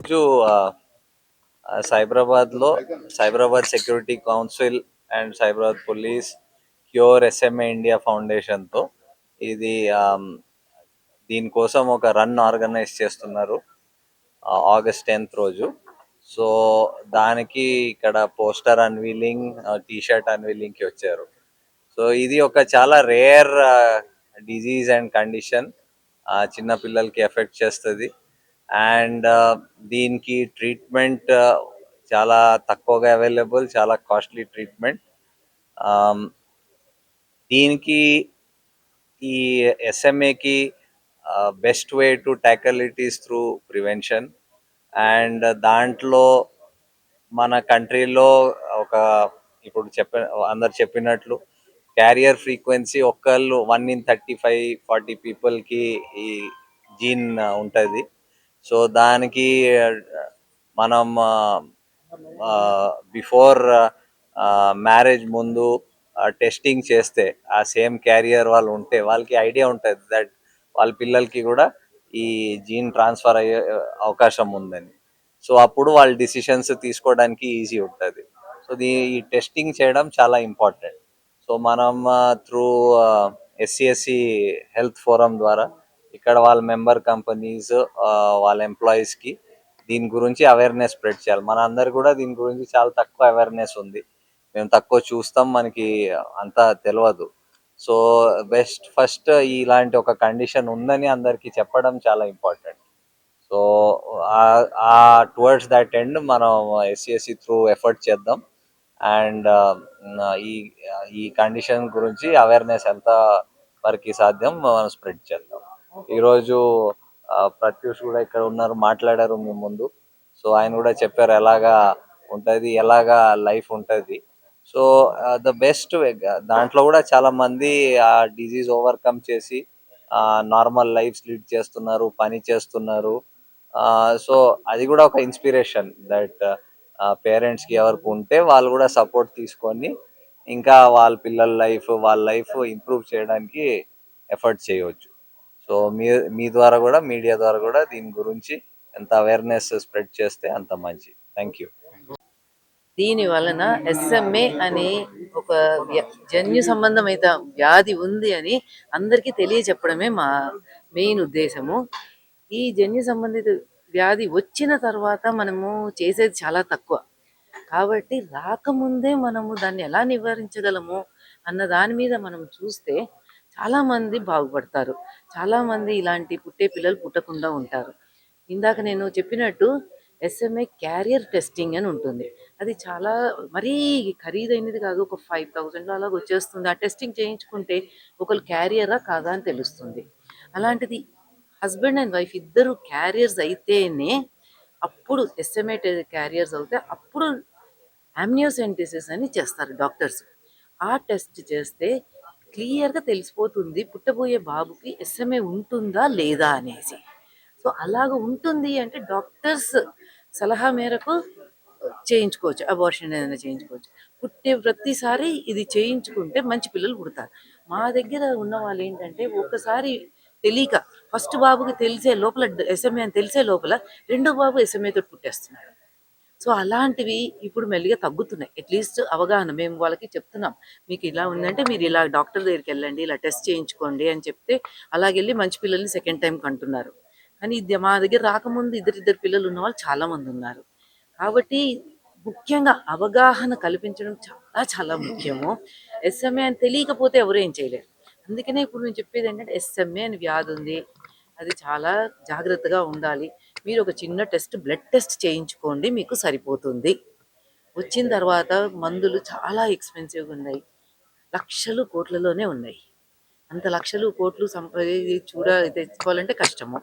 ఈరోజు సైబరాబాద్లో Cyberabad security council and Cyberabad police cure SMA India ఫౌండేషన్తో ఇది దీనికోసం ఒక రన్ ఆర్గనైజ్ చేస్తున్నారు ఆగస్ట్ 10th రోజు. సో దానికి ఇక్కడ పోస్టర్ అన్వీలింగ్, టీషర్ట్ అన్వీలింగ్కి వచ్చారు. సో ఇది ఒక చాలా రేర్ డిజీజ్ అండ్ కండిషన్, చిన్న పిల్లలకి ఎఫెక్ట్ చేస్తుంది. అండ్ దీనికి ట్రీట్మెంట్ చాలా తక్కువగా అవైలబుల్, చాలా కాస్ట్లీ ట్రీట్మెంట్. దీనికి ఈ ఎస్ఎంఏకి best way to tackle it is through prevention. And దాంట్లో మన కంట్రీలో ఒక ఇప్పుడు అందరు చెప్పినట్లు క్యారియర్ ఫ్రీక్వెన్సీ ఒకళ్ళు 1 in 35-40 పీపుల్కి ఈ జీన్ ఉంటుంది. సో దానికి మనం బిఫోర్ మ్యారేజ్ ముందు టెస్టింగ్ చేస్తే ఆ సేమ్ క్యారియర్ వాళ్ళు ఉంటే వాళ్ళకి ఐడియా ఉంటుంది దట్ వాళ్ళ పిల్లలకి కూడా ఈ జీన్ ట్రాన్స్ఫర్ అయ్యే అవకాశం ఉందని. సో అప్పుడు వాళ్ళ డిసిషన్స్ తీసుకోవడానికి ఈజీ ఉంటుంది. సో ఈ టెస్టింగ్ చేయడం చాలా ఇంపార్టెంట్. సో మనం త్రూ ఎస్సిఎస్సి హెల్త్ ఫోరం ద్వారా ఇక్కడ వాళ్ళ మెంబర్ కంపెనీస్ వాళ్ళ ఎంప్లాయీస్కి దీని గురించి అవేర్నెస్ స్ప్రెడ్ చేయాలి. మన అందరు కూడా దీని గురించి చాలా తక్కువ అవేర్నెస్ ఉంది, మేము తక్కువ చూస్తాం, మనకి అంతా తెలియదు. సో ఫస్ట్ ఇలాంటి ఒక కండిషన్ ఉందని అందరికీ చెప్పడం చాలా ఇంపార్టెంట్. సో ఆ టువర్డ్స్ దట్ ఎండ్ మనం ఎస్సిఎస్సి త్రూ ఎఫర్ట్ చేద్దాం. అండ్ ఈ ఈ కండిషన్ గురించి అవేర్నెస్ ఎంత వరకు సాధ్యం మనం స్ప్రెడ్ చేద్దాం. ఈరోజు ప్రత్యూష్ కూడా ఇక్కడ ఉన్నారు, మాట్లాడారు మీ ముందు. సో ఆయన కూడా చెప్పారు ఎలాగా ఉంటుంది, ఎలాగా లైఫ్ ఉంటుంది. సో ద బెస్ట్ దాంట్లో కూడా చాలా మంది ఆ డిజీజ్ ఓవర్కమ్ చేసి నార్మల్ లైఫ్ లీడ్ చేస్తున్నారు, పని చేస్తున్నారు. సో అది కూడా ఒక ఇన్స్పిరేషన్ దట్ పేరెంట్స్కి ఎవరికి ఉంటే వాళ్ళు కూడా సపోర్ట్ తీసుకొని ఇంకా వాళ్ళ లైఫ్ ఇంప్రూవ్ చేయడానికి ఎఫర్ట్ చేయవచ్చు. సో మీ ద్వారా కూడా, మీడియా ద్వారా కూడా దీని గురించి ఎంత అవేర్నెస్ స్ప్రెడ్ చేస్తే అంత మంచి. Thank you. దీని వలన ఎస్ఎంఏ అనే ఒక జన్యు సంబంధమైన వ్యాధి ఉంది అని అందరికీ తెలియచెప్పడమే మా మెయిన్ ఉద్దేశము. ఈ జన్యు సంబంధిత వ్యాధి వచ్చిన తర్వాత మనము చేసేది చాలా తక్కువ, కాబట్టి రాకముందే మనము దాన్ని ఎలా నివారించగలము అన్న దాని మీద మనం చూస్తే చాలామంది బాగుపడతారు, చాలామంది ఇలాంటి పుట్టే పిల్లలు పుట్టకుండా ఉంటారు. ఇందాక నేను చెప్పినట్టు ఎస్ఎంఏ క్యారియర్ టెస్టింగ్ అని ఉంటుంది. అది చాలా మరీ ఖరీదైనది కాదు, ఒక 5000 అలాగ వచ్చేస్తుంది. ఆ టెస్టింగ్ చేయించుకుంటే ఒకళ్ళు క్యారియరా కాదా అని తెలుస్తుంది. అలాంటిది హస్బెండ్ అండ్ వైఫ్ ఇద్దరు క్యారియర్స్ అయితేనే అప్పుడు ఎస్ఎంఏ క్యారియర్స్ అవుతే అప్పుడు ఆమ్నియోసెంటిసిస్ అని చేస్తారు డాక్టర్స్. ఆ టెస్ట్ చేస్తే క్లియర్గా తెలిసిపోతుంది పుట్టబోయే బాబుకి ఎస్ఎంఏ ఉంటుందా లేదా అనేసి. సో అలాగ ఉంటుంది అంటే డాక్టర్స్ సలహా మేరకు చేయించుకోవచ్చు, అబార్షన్ ఏదైనా చేయించుకోవచ్చు. పుట్టే ప్రతిసారి ఇది చేయించుకుంటే మంచి పిల్లలు పుడతారు. మా దగ్గర ఉన్న వాళ్ళు ఏంటంటే ఒక్కసారి తెలియక ఫస్ట్ బాబుకి తెలిసే లోపల ఎస్ఎంఏ అని తెలిసే లోపల రెండో బాబు ఎస్ఎంఏతో పుట్టేస్తున్నాడు. సో అలాంటివి ఇప్పుడు మెల్లిగా తగ్గుతున్నాయి. అట్లీస్ట్ అవగాహన మేము వాళ్ళకి చెప్తున్నాం, మీకు ఇలా ఉందంటే మీరు ఇలా డాక్టర్ దగ్గరికి వెళ్ళండి, ఇలా టెస్ట్ చేయించుకోండి అని చెప్తే అలాగెళ్ళి మంచి పిల్లల్ని సెకండ్ టైం కంటున్నారు. కానీ ఇది మా దగ్గర రాకముందు ఇద్దరిద్దరు పిల్లలు ఉన్న వాళ్ళు చాలామంది ఉన్నారు. కాబట్టి ముఖ్యంగా అవగాహన కల్పించడం చాలా చాలా ముఖ్యము. ఎస్ఎంఏ అని తెలియకపోతే ఎవరు ఏం చేయలేరు. అందుకనే ఇప్పుడు నేను చెప్పేది ఏంటంటే ఎస్ఎంఏ అని వ్యాధి ఉంది, అది చాలా జాగ్రత్తగా ఉండాలి. మీరు ఒక చిన్న టెస్ట్, బ్లడ్ టెస్ట్ చేయించుకోండి, మీకు సరిపోతుంది. వచ్చిన తర్వాత మందులు చాలా ఎక్స్పెన్సివ్గా ఉన్నాయి, లక్షలు కోట్లలోనే ఉన్నాయి. అంత లక్షలు కోట్లు తెచ్చుకోవాలంటే కష్టము.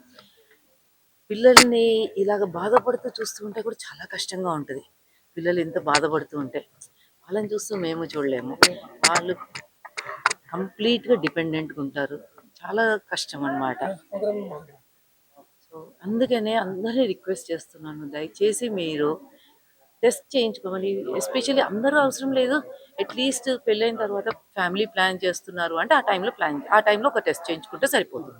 పిల్లల్ని ఇలాగ బాధపడుతూ చూస్తుంటే కూడా చాలా కష్టంగా ఉంటుంది. పిల్లలు ఎంత బాధపడుతూ ఉంటే వాళ్ళని చూస్తూ మేము చూడలేము. వాళ్ళు కంప్లీట్గా డిపెండెంట్గా ఉంటారు, చాలా కష్టం అన్నమాట. సో అందుకనే అందరినీ రిక్వెస్ట్ చేస్తున్నాను, దయచేసి మీరు టెస్ట్ చేయించుకోమని. ఎస్పెషల్లీ అందరూ అవసరం లేదు, అట్లీస్ట్ పెళ్ళైన తర్వాత ఫ్యామిలీ ప్లాన్ చేస్తున్నారు అంటే ఆ టైంలో ఒక టెస్ట్ చేయించుకుంటే సరిపోతుంది.